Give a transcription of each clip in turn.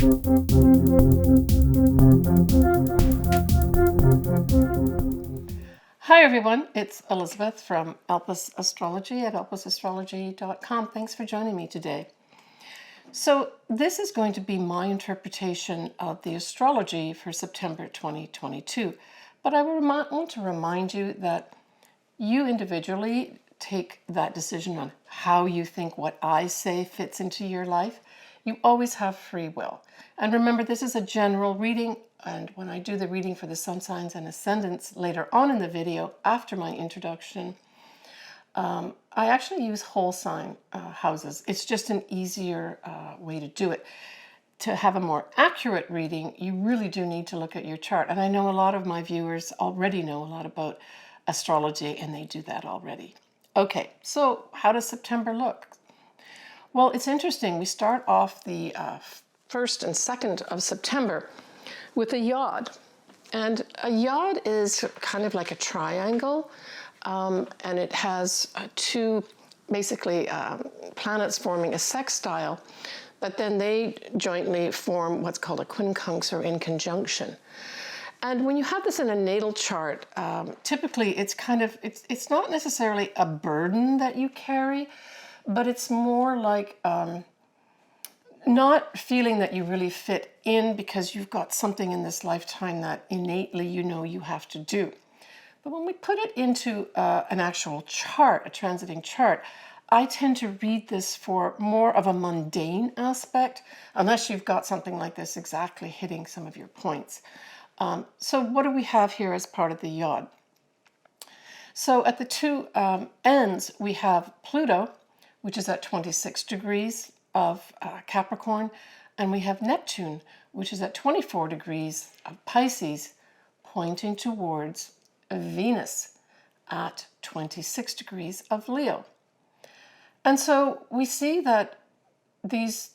Hi everyone, it's Elizabeth from Astrology at elpisastrology.com. Thanks for joining me today. So this is going to be my interpretation of the astrology for September 2022. But I want to remind you that you individually take that decision on how you think what I say fits into your life. You always have free will. And remember, this is a general reading. And when I do the reading for the sun signs and ascendants later on in the video, after my introduction, I actually use whole sign houses. It's just an easier way to do it. To have a more accurate reading, you really do need to look at your chart. And I know a lot of my viewers already know a lot about astrology, and they do that already. Okay, so how does September look? Well, it's interesting. We start off the 1st and 2nd of September with a yod. And a yod is kind of like a triangle, and it has two basically planets forming a sextile, but then they jointly form what's called a quincunx, or in conjunction. And when you have this in a natal chart, typically it's not necessarily a burden that you carry, but it's more like not feeling that you really fit in because you've got something in this lifetime that innately you know you have to do. But when we put it into an actual chart, a transiting chart, I tend to read this for more of a mundane aspect, unless you've got something like this exactly hitting some of your points. So what do we have here as part of the yod? So at the two ends, we have Pluto, which is at 26 degrees of Capricorn, and we have Neptune, which is at 24 degrees of Pisces, pointing towards Venus at 26 degrees of Leo. And so we see that these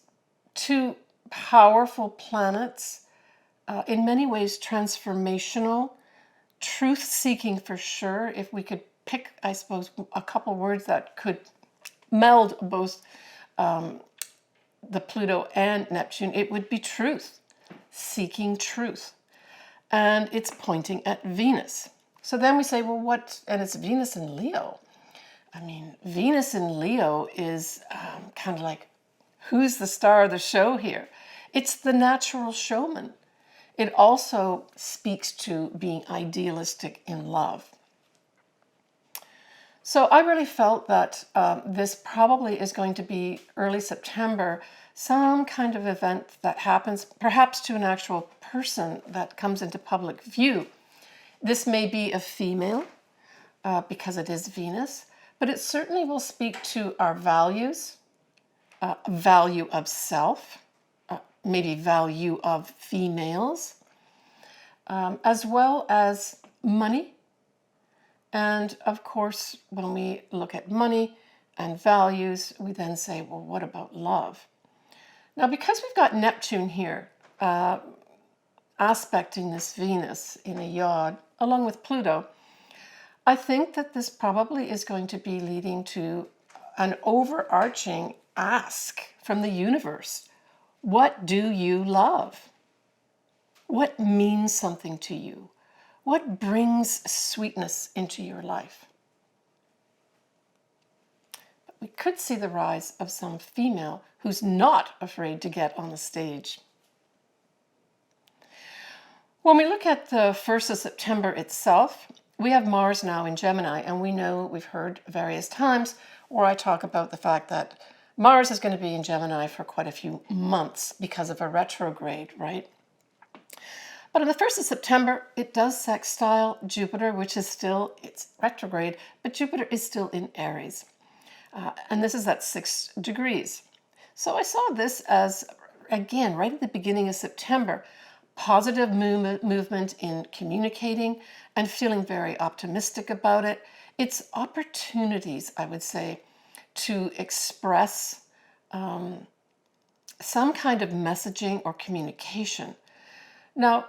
two powerful planets, in many ways transformational, truth-seeking for sure. If we could pick, I suppose, a couple words that could meld both the Pluto and Neptune, it would be truth, seeking truth. And it's pointing at Venus. So then we say, well, what? And it's Venus in Leo. I mean, Venus in Leo is kind of like, who's the star of the show here? It's the natural showman. It also speaks to being idealistic in love. So I really felt that this probably is going to be early September, some kind of event that happens, perhaps to an actual person that comes into public view. This may be a female because it is Venus, but it certainly will speak to our values, value of self, maybe value of females, as well as money. And of course, when we look at money and values, we then say, well, what about love? Now, because we've got Neptune here, aspecting this Venus in a yod, along with Pluto, I think that this probably is going to be leading to an overarching ask from the universe. What do you love? What means something to you? What brings sweetness into your life? But we could see the rise of some female who's not afraid to get on the stage. When we look at the 1st of September itself, we have Mars now in Gemini, and we know, we've heard various times where I talk about the fact that Mars is going to be in Gemini for quite a few months because of a retrograde, right? But on the 1st of September, it does sextile Jupiter, which is still, it's retrograde, but Jupiter is still in Aries. And this is at 6 degrees. So I saw this as, again, right at the beginning of September, positive movement in communicating and feeling very optimistic about it. It's opportunities, I would say, to express some kind of messaging or communication. Now,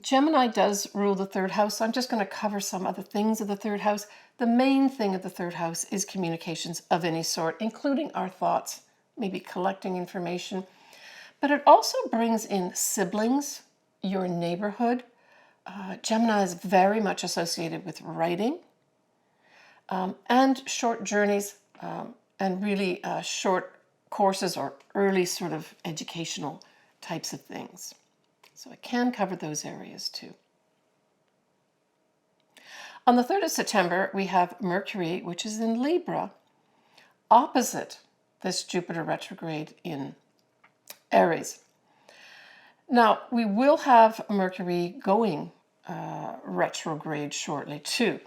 Gemini does rule the 3rd house, so I'm just going to cover some other things of the 3rd house. The main thing of the 3rd house is communications of any sort, including our thoughts, maybe collecting information. But it also brings in siblings, your neighborhood. Gemini is very much associated with writing and short journeys and really short courses or early sort of educational types of things. So it can cover those areas too. On the 3rd of September, we have Mercury, which is in Libra, opposite this Jupiter retrograde in Aries. Now, we will have Mercury going retrograde shortly too.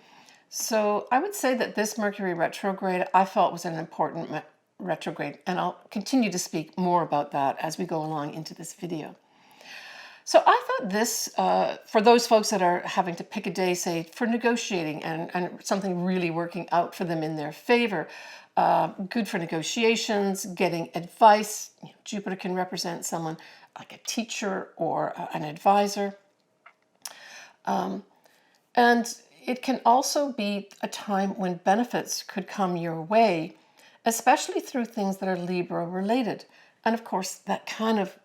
So I would say that this Mercury retrograde I felt was an important retrograde, and I'll continue to speak more about that as we go along into this video. So I thought this, for those folks that are having to pick a day, say, for negotiating and something really working out for them in their favor, good for negotiations, getting advice. Jupiter can represent someone like a teacher or an advisor. And it can also be a time when benefits could come your way, especially through things that are Libra related. And of course, that kind of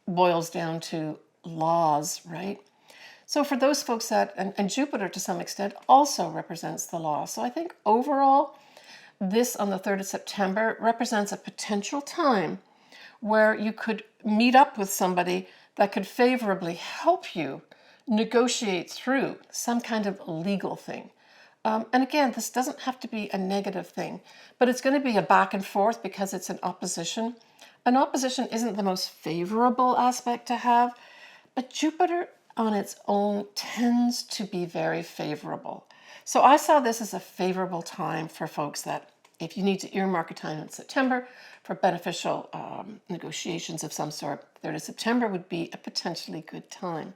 boils down to laws, right? So for those folks that, and Jupiter to some extent also represents the law. So I think overall, this on the 3rd of September represents a potential time where you could meet up with somebody that could favorably help you negotiate through some kind of legal thing. And again, this doesn't have to be a negative thing, but it's going to be a back and forth because it's an opposition. An opposition isn't the most favorable aspect to have, but Jupiter on its own tends to be very favorable. So I saw this as a favorable time for folks that if you need to earmark a time in September for beneficial negotiations of some sort, 3rd of September would be a potentially good time.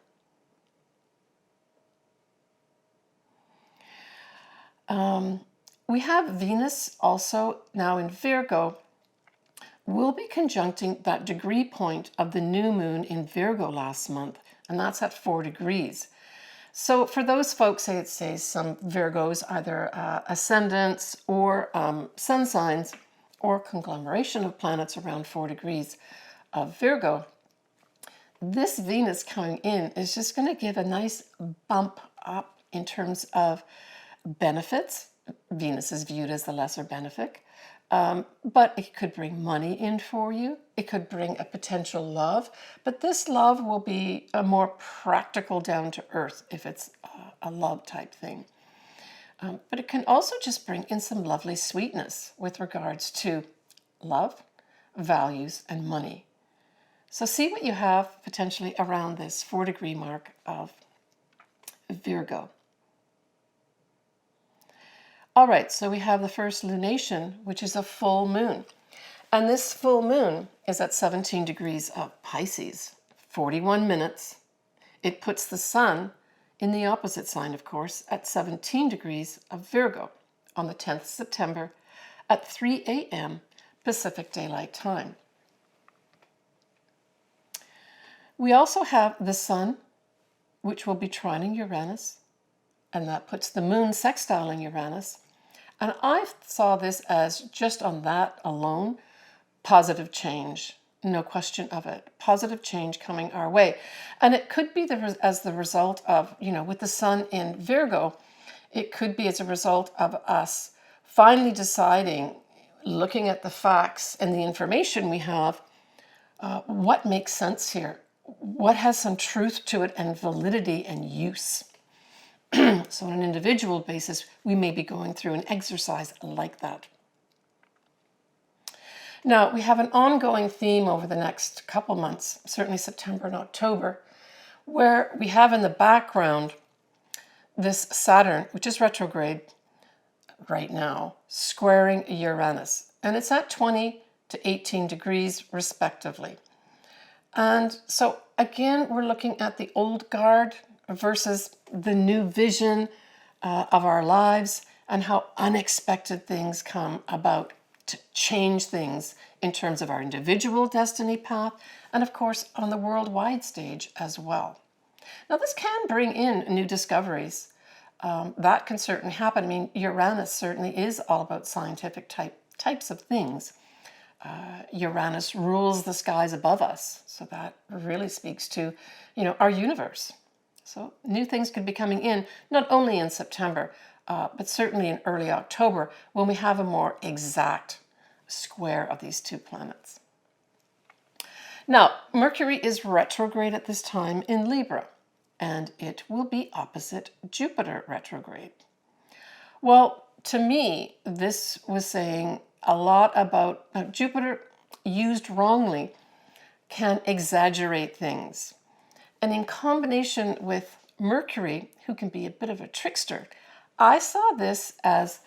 We have Venus also now in Virgo. We'll be conjuncting that degree point of the new moon in Virgo last month, and that's at 4 degrees. So for those folks, say some Virgos, either ascendants or sun signs or conglomeration of planets around 4 degrees of Virgo, this Venus coming in is just going to give a nice bump up in terms of benefits. Venus is viewed as the lesser benefic. But it could bring money in for you. It could bring a potential love. But this love will be a more practical, down to earth if it's a love type thing. But it can also just bring in some lovely sweetness with regards to love, values, and money. So see what you have potentially around this 4 degree mark of Virgo. All right, so we have the first lunation, which is a full moon. And this full moon is at 17 degrees of Pisces, 41 minutes. It puts the sun in the opposite sign, of course, at 17 degrees of Virgo on the 10th of September at 3 a.m. Pacific Daylight Time. We also have the sun, which will be trining Uranus, and that puts the moon sextiling Uranus. And I saw this as, just on that alone, positive change. No question of it. Positive change coming our way. And it could be as the result of, with the sun in Virgo, it could be as a result of us finally deciding, looking at the facts and the information we have, what makes sense here? What has some truth to it and validity and use? So on an individual basis, we may be going through an exercise like that. Now, we have an ongoing theme over the next couple months, certainly September and October, where we have in the background this Saturn, which is retrograde right now, squaring Uranus. And it's at 20 to 18 degrees respectively. And so again, we're looking at the old guard versus the new vision of our lives and how unexpected things come about to change things in terms of our individual destiny path and, of course, on the worldwide stage as well. Now, this can bring in new discoveries. That can certainly happen. I mean, Uranus certainly is all about scientific types of things. Uranus rules the skies above us. So that really speaks to, our universe. So new things could be coming in, not only in September, but certainly in early October when we have a more exact square of these two planets. Now, Mercury is retrograde at this time in Libra, and it will be opposite Jupiter retrograde. Well, to me, this was saying a lot about Jupiter used wrongly can exaggerate things. And in combination with Mercury, who can be a bit of a trickster, I saw this as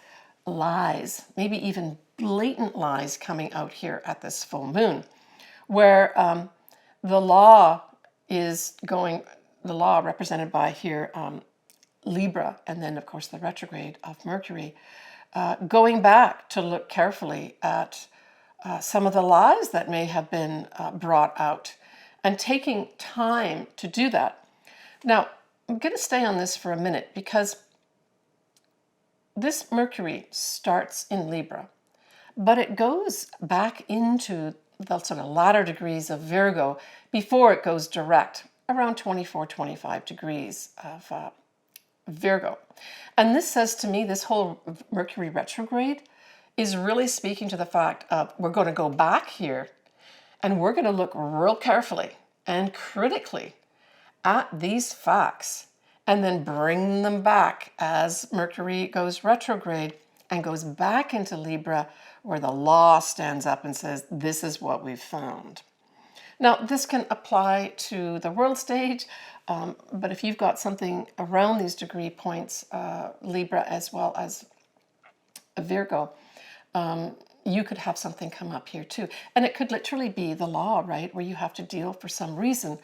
lies, maybe even blatant lies coming out here at this full moon, where the law represented by here Libra, and then of course the retrograde of Mercury, going back to look carefully at some of the lies that may have been brought out and taking time to do that. Now, I'm going to stay on this for a minute because this Mercury starts in Libra, but it goes back into the sort of latter degrees of Virgo before it goes direct, around 24, 25 degrees of Virgo. And this says to me, this whole Mercury retrograde is really speaking to the fact of we're going to go back here and we're going to look real carefully and critically at these facts and then bring them back as Mercury goes retrograde and goes back into Libra, where the law stands up and says, this is what we've found. Now, this can apply to the world stage, but if you've got something around these degree points, Libra as well as Virgo, you could have something come up here too. And it could literally be the law, right, where you have to deal for some reason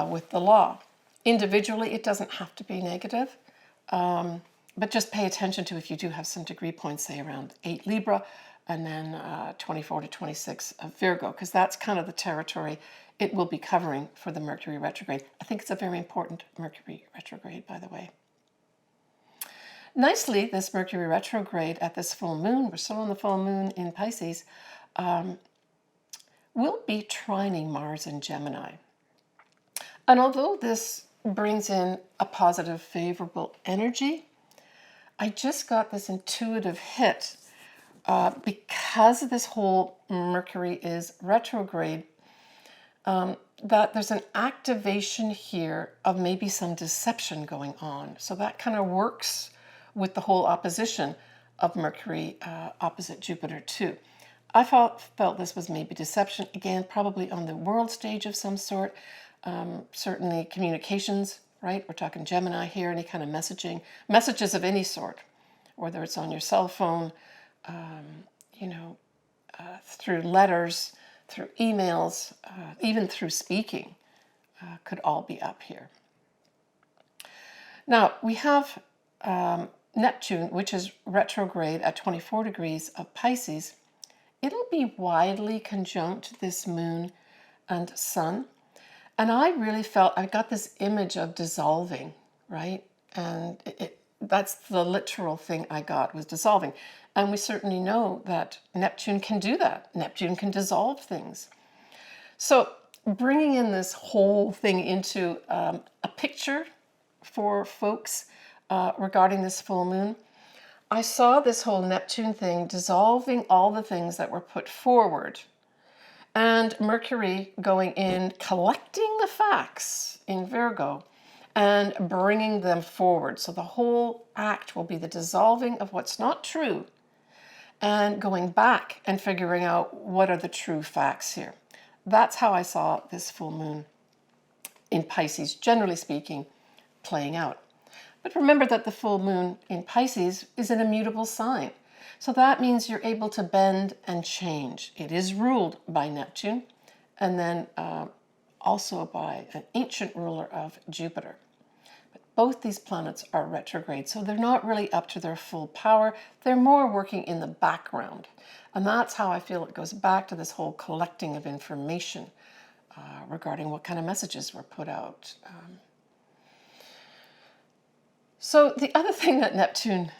with the law. Individually, it doesn't have to be negative, but just pay attention to if you do have some degree points, say around 8 Libra, and then 24 to 26 of Virgo, because that's kind of the territory it will be covering for the Mercury retrograde. I think it's a very important Mercury retrograde, by the way. Nicely, this Mercury retrograde at this full moon, we're still on the full moon in Pisces, will be trining Mars in Gemini. And although this brings in a positive, favorable energy, I just got this intuitive hit because this whole Mercury is retrograde, that there's an activation here of maybe some deception going on. So that kind of works with the whole opposition of Mercury opposite Jupiter too. I felt this was maybe deception, again, probably on the world stage of some sort, certainly communications, right? We're talking Gemini here, any kind of messages of any sort, whether it's on your cell phone, through letters, through emails, even through speaking, could all be up here. Now, we have Neptune, which is retrograde at 24 degrees of Pisces. It'll be widely conjunct this moon and sun. And I really felt, I got this image of dissolving, right? And that's the literal thing I got, was dissolving. And we certainly know that Neptune can do that. Neptune can dissolve things. So bringing in this whole thing into a picture for folks regarding this full moon, I saw this whole Neptune thing dissolving all the things that were put forward. And Mercury going in, collecting the facts in Virgo and bringing them forward. So the whole act will be the dissolving of what's not true and going back and figuring out what are the true facts here. That's how I saw this full moon in Pisces, generally speaking, playing out. But remember that the full moon in Pisces is an immutable sign. So that means you're able to bend and change. It is ruled by Neptune and then also by an ancient ruler of Jupiter. But both these planets are retrograde, so they're not really up to their full power. They're more working in the background. And that's how I feel it goes back to this whole collecting of information regarding what kind of messages were put out. So the other thing that Neptune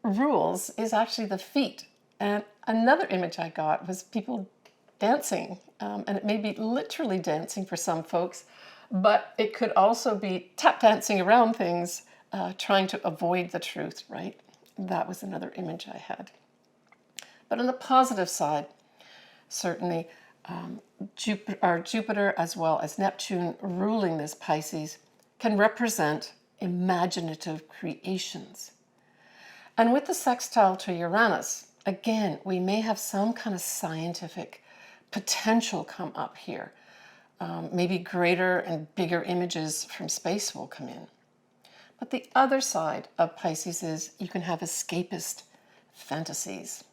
rules is actually the feet And another image I got was people dancing, and it may be literally dancing for some folks, but it could also be tap dancing around things, trying to avoid the truth, right? That was another image I had. But on the positive side, certainly Jupiter as well as Neptune ruling this Pisces can represent imaginative creations. And with the sextile to Uranus, again, we may have some kind of scientific potential come up here. Maybe greater and bigger images from space will come in. But the other side of Pisces is you can have escapist fantasies.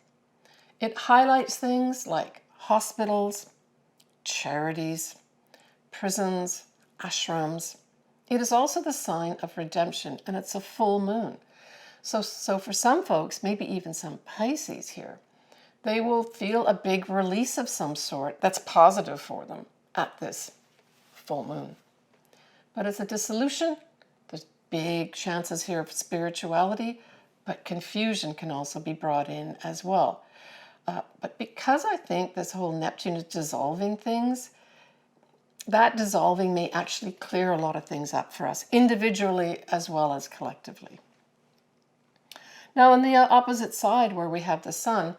It highlights things like hospitals, charities, prisons, ashrams. It is also the sign of redemption, and it's a full moon. So for some folks, maybe even some Pisces here, they will feel a big release of some sort that's positive for them at this full moon. But as a dissolution, there's big chances here of spirituality, but confusion can also be brought in as well. But because I think this whole Neptune is dissolving things, that dissolving may actually clear a lot of things up for us, individually as well as collectively. Now, on the opposite side, where we have the Sun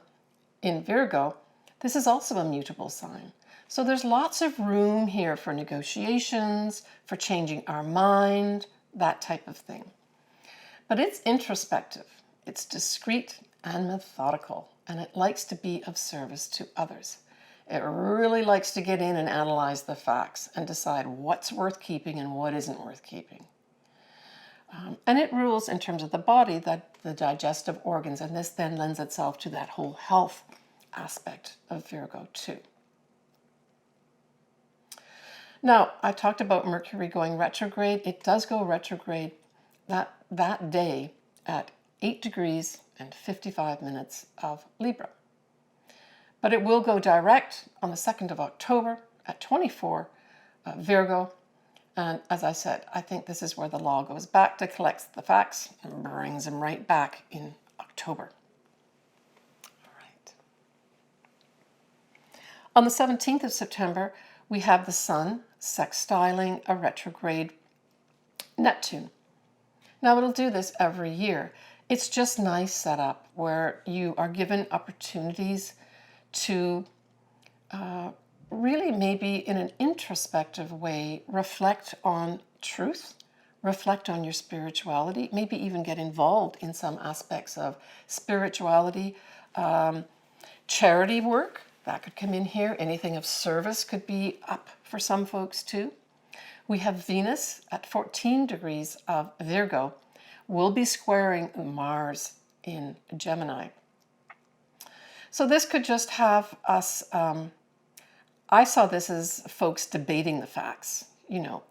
in Virgo, this is also a mutable sign. So there's lots of room here for negotiations, for changing our mind, that type of thing. But it's introspective, it's discreet and methodical, and it likes to be of service to others. It really likes to get in and analyze the facts and decide what's worth keeping and what isn't worth keeping. And it rules in terms of the body, that the digestive organs, and this then lends itself to that whole health aspect of Virgo too. Now, I talked about Mercury going retrograde. It does go retrograde that day at 8 degrees and 55 minutes of Libra. But it will go direct on the 2nd of October at 24 Virgo. And as I said, I think this is where the law goes back to collect the facts and brings them right back in October. All right. On the 17th of September, we have the Sun sextiling a retrograde Neptune. Now, it'll do this every year. It's just nice setup where you are given opportunities to really maybe in an introspective way reflect on truth, reflect on your spirituality, maybe even get involved in some aspects of spirituality, charity work, that could come in here. Anything of service could be up for some folks too. We have Venus at 14 degrees of Virgo, will be squaring Mars in Gemini. So this could just have us, I saw this as folks debating the facts. You know,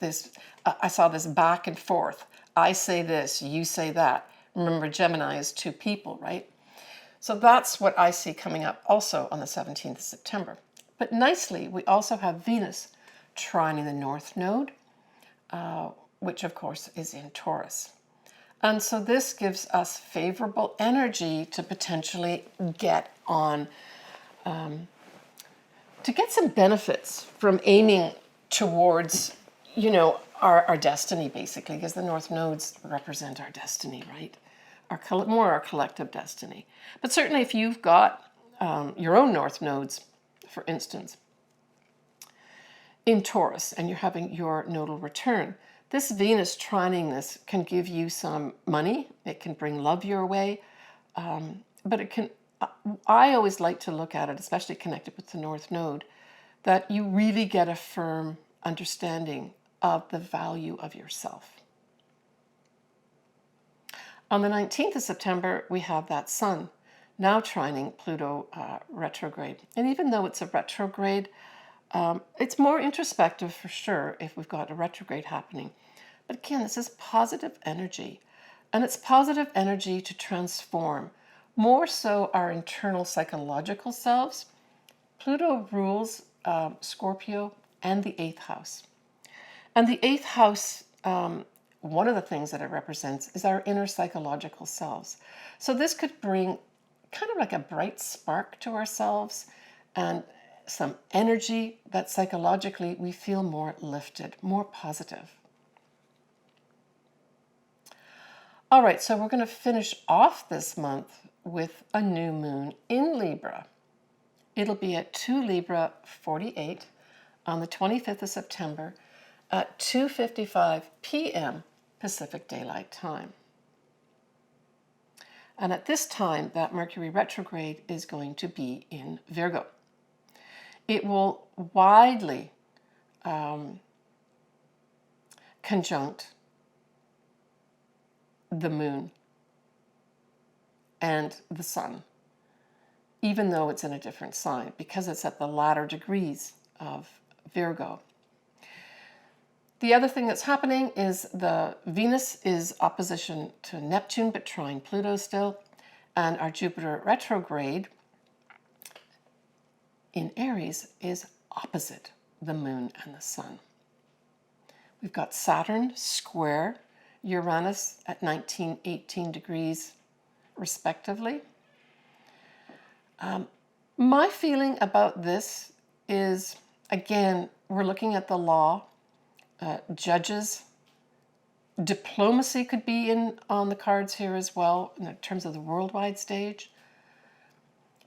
I saw this back and forth. I say this, you say that. Remember, Gemini is two people, right? So that's what I see coming up also on the 17th of September. But nicely, we also have Venus trining the North Node, which of course is in Taurus. And so this gives us favorable energy to potentially get on, to get some benefits from aiming towards, you know, our destiny, basically, because the North Nodes represent our destiny, right? More our collective destiny. But certainly if you've got your own North Nodes, for instance, in Taurus, and you're having your nodal return, this Venus trining this can give you some money. It can bring love your way, but it can, I always like to look at it, especially connected with the North Node, that you really get a firm understanding of the value of yourself. On the 19th of September, we have that Sun now trining Pluto retrograde. And even though it's a retrograde, it's more introspective for sure if we've got a retrograde happening. But again, this is positive energy. And it's positive energy to transform, more so our internal psychological selves. Pluto rules Scorpio and the 8th house. And the 8th house, one of the things that it represents is our inner psychological selves. So this could bring kind of like a bright spark to ourselves and some energy that psychologically we feel more lifted, more positive. All right, so we're going to finish off this month with a new moon in Libra. It'll be at 2 Libra 48 on the 25th of September at 2:55 p.m. Pacific Daylight Time. And at this time, that Mercury retrograde is going to be in Virgo. It will widely conjunct the moon and the sun, even though it's in a different sign, because it's at the latter degrees of Virgo. The other thing that's happening is the Venus is opposition to Neptune, but trine Pluto still, and our Jupiter retrograde in Aries is opposite the moon and the sun. We've got Saturn square Uranus at 19, 18 degrees respectively. My feeling about this is, again, we're looking at the law, judges, diplomacy could be on the cards here as well in terms of the worldwide stage.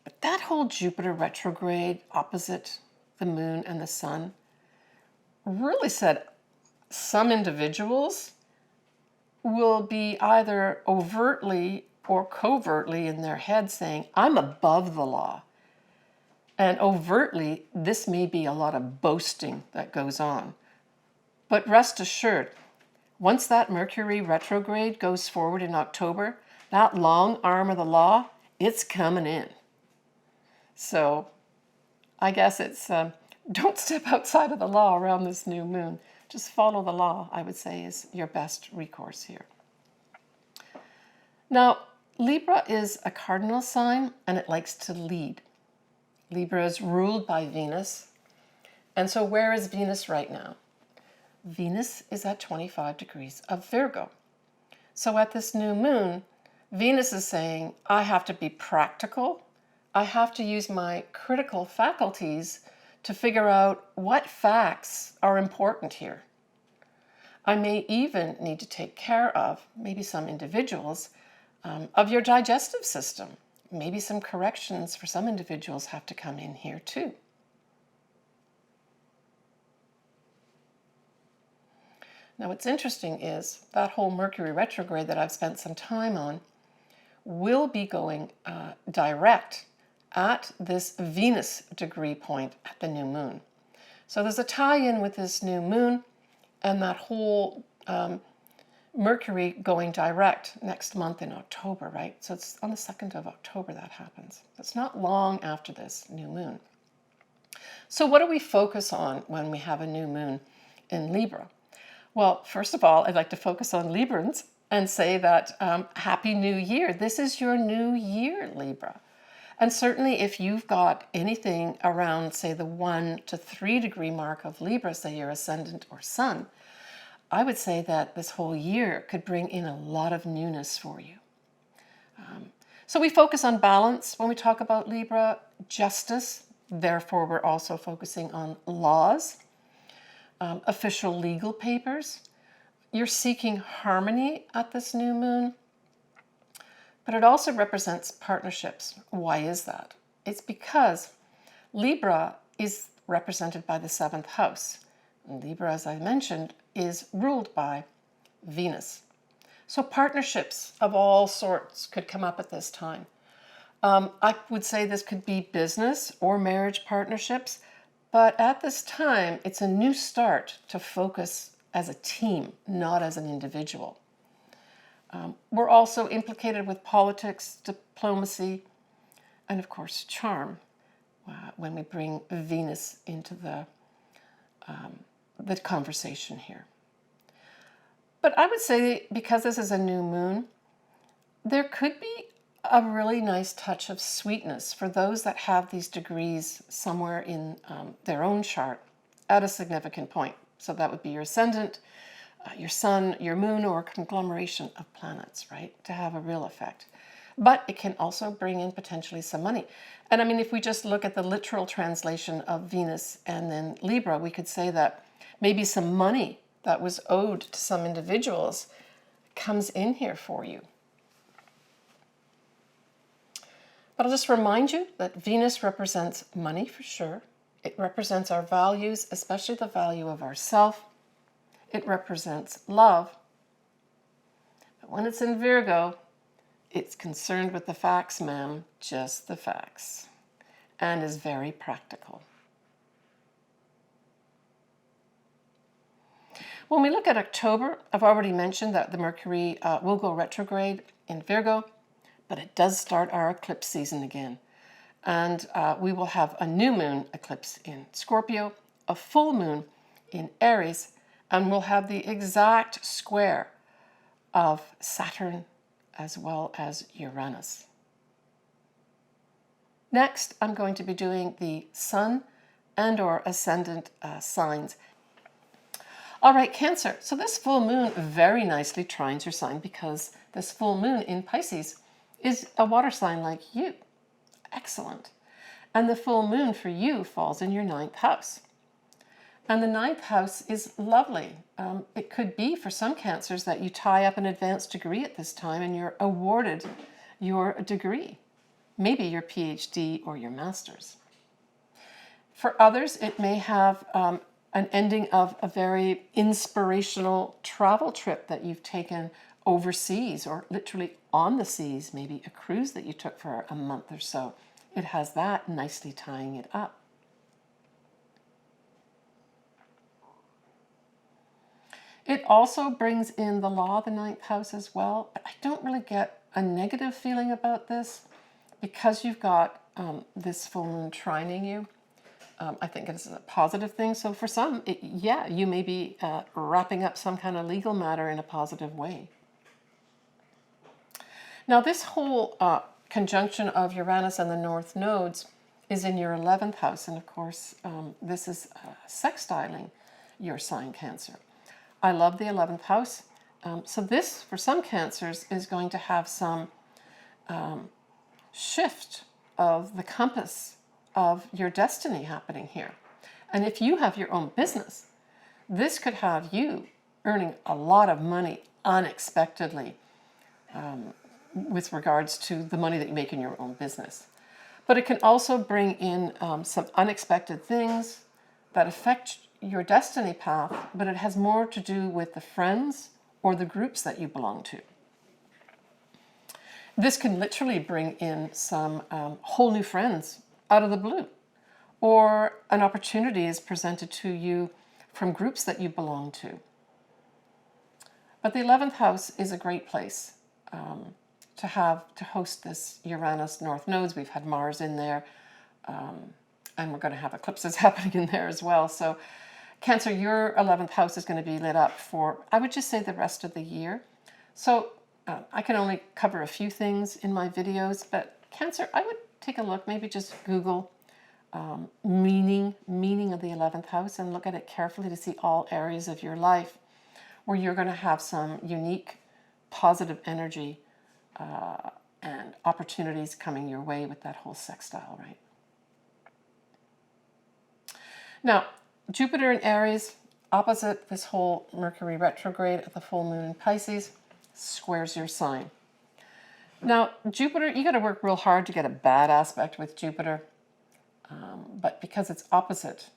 But that whole Jupiter retrograde opposite the moon and the sun really said some individuals will be either overtly or covertly in their head saying, I'm above the law. And overtly, this may be a lot of boasting that goes on. But rest assured, once that Mercury retrograde goes forward in October, that long arm of the law, it's coming in. So I guess it's don't step outside of the law around this new moon. Just follow the law, I would say, is your best recourse here. Now, Libra is a cardinal sign, and it likes to lead. Libra is ruled by Venus. And so where is Venus right now? Venus is at 25 degrees of Virgo. So at this new moon, Venus is saying, I have to be practical. I have to use my critical faculties to figure out what facts are important here. I may even need to take care of, maybe some individuals, of your digestive system. Maybe some corrections for some individuals have to come in here too. Now what's interesting is that whole Mercury retrograde that I've spent some time on will be going direct at this Venus degree point at the new moon. So there's a tie-in with this new moon and that whole Mercury going direct next month in October, right? So it's on the 2nd of October that happens. It's not long after this new moon. So what do we focus on when we have a new moon in Libra? Well, first of all, I'd like to focus on Librans and say that Happy New Year. This is your new year, Libra. And certainly if you've got anything around, say, the 1 to 3 degree mark of Libra, say your ascendant or sun, I would say that this whole year could bring in a lot of newness for you. So we focus on balance when we talk about Libra, justice. Therefore, we're also focusing on laws, official legal papers. You're seeking harmony at this new moon. But it also represents partnerships. Why is that? It's because Libra is represented by the 7th house. And Libra, as I mentioned, is ruled by Venus. So partnerships of all sorts could come up at this time. I would say this could be business or marriage partnerships, but at this time, it's a new start to focus as a team, not as an individual. We're also implicated with politics, diplomacy, and of course charm when we bring Venus into the conversation here. But I would say because this is a new moon, there could be a really nice touch of sweetness for those that have these degrees somewhere in their own chart at a significant point. So that would be your ascendant, your sun, your moon, or a conglomeration of planets, right, to have a real effect. but it can also bring in potentially some money. And I mean, if we just look at the literal translation of Venus and then Libra, we could say that maybe some money that was owed to some individuals comes in here for you. But I'll just remind you that Venus represents money for sure. It represents our values, especially the value of ourself. It represents love. But when it's in Virgo, it's concerned with the facts, ma'am, just the facts, and is very practical. When we look at October, I've already mentioned that the Mercury will go retrograde in Virgo, but it does start our eclipse season again. And we will have a new moon eclipse in Scorpio, a full moon in Aries, and we'll have the exact square of Saturn as well as Uranus. Next, I'm going to be doing the Sun and or ascendant signs. All right, Cancer. So this full moon very nicely trines your sign because this full moon in Pisces is a water sign like you. Excellent. And the full moon for you falls in your 9th house. And the 9th house is lovely. It could be for some Cancers that you tie up an advanced degree at this time and you're awarded your degree, maybe your Ph.D. or your master's. For others, it may have an ending of a very inspirational travel trip that you've taken overseas or literally on the seas, maybe a cruise that you took for a month or so. It has that nicely tying it up. It also brings in the law of the 9th house as well, but I don't really get a negative feeling about this because you've got this full moon trining you. I think it's a positive thing. So for some, yeah, you may be wrapping up some kind of legal matter in a positive way. Now, this whole conjunction of Uranus and the North nodes is in your 11th house. And of course, this is sextiling your sign, Cancer. I love the 11th house. So this, for some Cancers, is going to have some shift of the compass of your destiny happening here. And if you have your own business, this could have you earning a lot of money unexpectedly with regards to the money that you make in your own business. But it can also bring in some unexpected things that affect your destiny path, but it has more to do with the friends or the groups that you belong to. This can literally bring in some whole new friends out of the blue, or an opportunity is presented to you from groups that you belong to. But the 11th house is a great place to host this Uranus North nodes. We've had Mars in there, and we're going to have eclipses happening in there as well. So Cancer, your 11th house is going to be lit up for, I would just say, the rest of the year. So I can only cover a few things in my videos, but Cancer, I would take a look, maybe just Google meaning of the 11th house and look at it carefully to see all areas of your life where you're going to have some unique positive energy and opportunities coming your way with that whole sextile, right? Now, Jupiter in Aries, opposite this whole Mercury retrograde at the full moon in Pisces, squares your sign. Now, Jupiter, you got to work real hard to get a bad aspect with Jupiter, but because it's opposite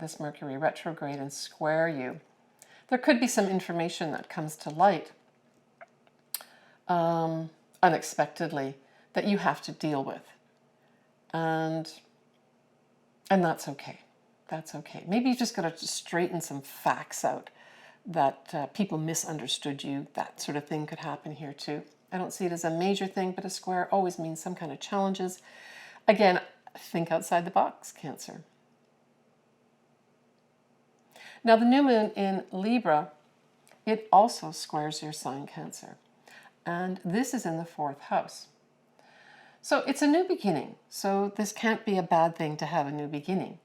this Mercury retrograde and square you, there could be some information that comes to light unexpectedly that you have to deal with, and that's okay. That's okay. Maybe you just got to straighten some facts out that people misunderstood you. That sort of thing could happen here too. I don't see it as a major thing, but a square always means some kind of challenges. Again, think outside the box, Cancer. Now, the new moon in Libra, it also squares your sign, Cancer. And this is in the 4th house. So it's a new beginning. So this can't be a bad thing to have a new beginning.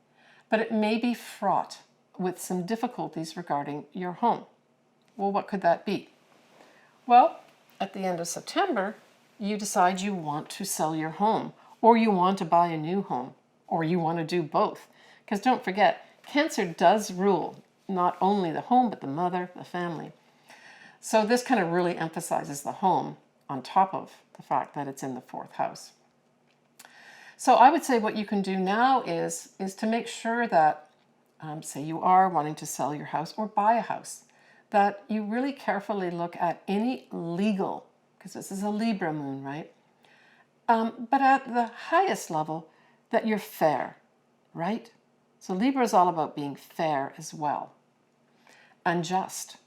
But it may be fraught with some difficulties regarding your home. Well, what could that be? Well, at the end of September, you decide you want to sell your home, or you want to buy a new home, or you want to do both. Because don't forget, Cancer does rule not only the home, but the mother, the family. So this kind of really emphasizes the home on top of the fact that it's in the fourth house. So I would say what you can do now is to make sure that, say you are wanting to sell your house or buy a house, that you really carefully look at any legal, because this is a Libra moon, right? But at the highest level, that you're fair, right? So Libra is all about being fair as well, and just.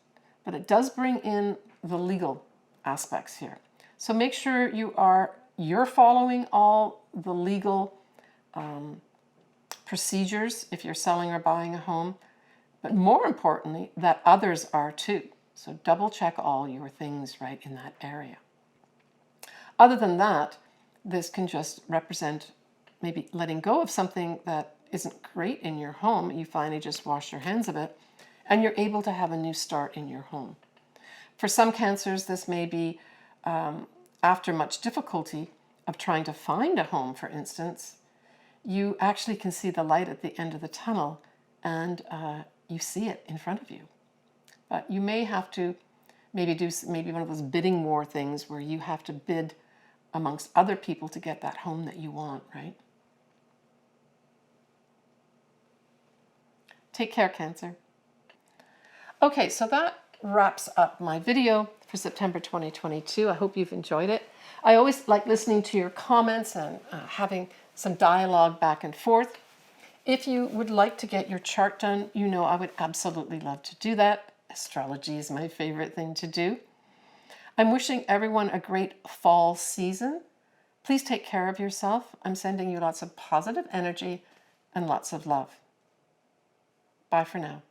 But it does bring in the legal aspects here. So make sure you're following all the legal procedures if you're selling or buying a home, but more importantly, that others are too. So double check all your things right in that area. Other than that, this can just represent maybe letting go of something that isn't great in your home. You finally just wash your hands of it, and you're able to have a new start in your home. For some Cancers, this may be after much difficulty of trying to find a home, for instance, you actually can see the light at the end of the tunnel, and you see it in front of you. But you may have to maybe do one of those bidding war things where you have to bid amongst other people to get that home that you want, right? Take care, Cancer. Okay, so that wraps up my video for September 2022. I hope you've enjoyed it. I always like listening to your comments and having some dialogue back and forth. If you would like to get your chart done, you know I would absolutely love to do that. Astrology is my favorite thing to do. I'm wishing everyone a great fall season. Please take care of yourself. I'm sending you lots of positive energy and lots of love. Bye for now.